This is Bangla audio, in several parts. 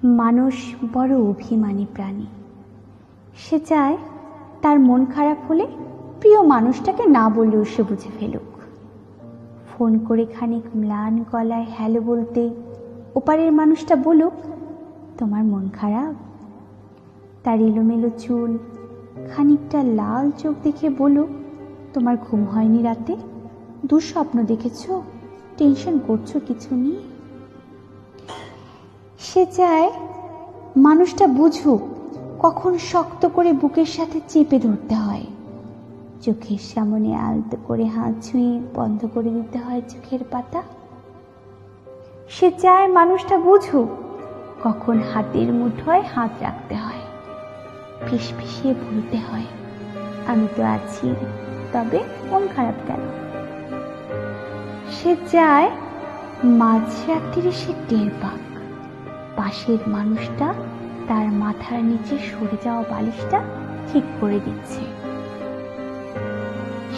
মানুষ বড় অভিমানী প্রাণী। সে চায় তার মন খারাপ হলে প্রিয় মানুষটাকে না বললেও সে বুঝে ফেলুক। ফোন করে খানিক ম্লান গলায় হ্যালো বলতে ওপারের মানুষটা বলুক, তোমার মন খারাপ। তার এলোমেলো চুল, খানিকটা লাল চোখ দেখে বলুক, তোমার ঘুম হয়নি রাতে, দুঃস্বপ্ন দেখেছো, টেনশন করছো কিছু নিয়ে। সে চায় মানুষটা বুঝুক কখন শক্ত করে বুকের সাথে চেপে ধরতে হয়, চোখের সামনে আলতো করে হাত ছুঁয়ে বন্ধ করে দিতে হয় চোখের পাতা। সে চায় মানুষটা বুঝুক কখন হাতের মুঠোয় হাত রাখতে হয়, ফিসফিসিয়ে বলতে হয়, আমি তো আছি, তবে মন খারাপ কেন। সে চায় মাঝরাত্রিরে সে টের পাক পাশের মানুষটা তার মাথার নিচে সরে যাওয়া বালিশটা ঠিক করে দিচ্ছে।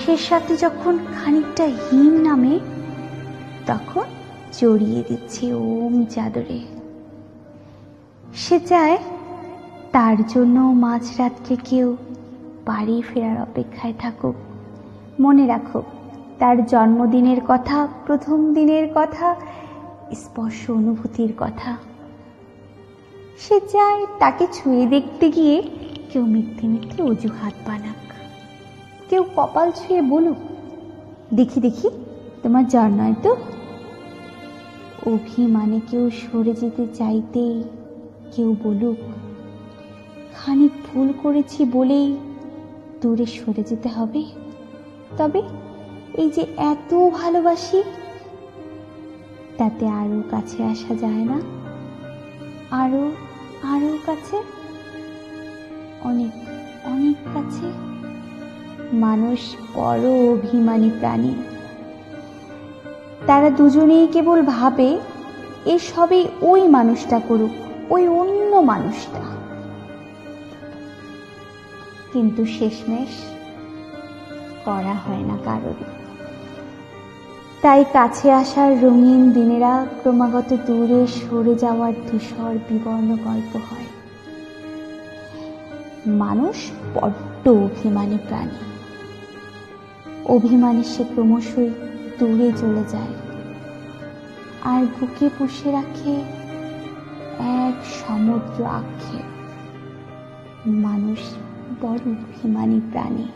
সে সাথে যখন খানিকটা হিম নামে তখন জড়িয়ে দিচ্ছে ওম চাদরে। সে চায় তার জন্য মাঝরাত্রে কেউ বাড়ি ফেরার অপেক্ষায় থাকুক, মনে রাখুক তার জন্মদিনের কথা, প্রথম দিনের কথা, স্পর্শ অনুভূতির কথা। সে চায় তাকে ছুঁয়ে দেখতে গিয়ে কেউ মিথ্যে মিথ্যে অজুহাত বানাক, কেউ কপাল ছুঁয়ে বলুক, দেখি দেখি তোমার জ্বর নয় তো। অভিমানে কেউ সরে যেতে চাইতে কেউ বলুক, খানিক ভুল করেছি বলেই দূরে সরে যেতে হবে, তবে এই যে এত ভালোবাসি তাতে আরো কাছে আসা যায় না, আরো আরো কাছে, অনেক অনেক কাছে। মানুষ বড় অভিমানী প্রাণী। তারা দুজনেই কেবল ভাবে এসবই ওই মানুষটা করুক, ওই অন্য মানুষটা, কিন্তু শেষমেশ করা হয় না কারোরই। তাই কাছে আসার রঙিন দিনেরা ক্রমাগত দূরে সরে যাওয়ার ধূসর বিবর্ণ গল্প হয়। মানুষ বড্ড অভিমানী প্রাণী। অভিমানী সে ক্রমশই দূরে চলে যায় আর বুকে পুষে রাখে এক সমুদ্র আক্ষেপ। মানুষ বড় অভিমানী প্রাণী।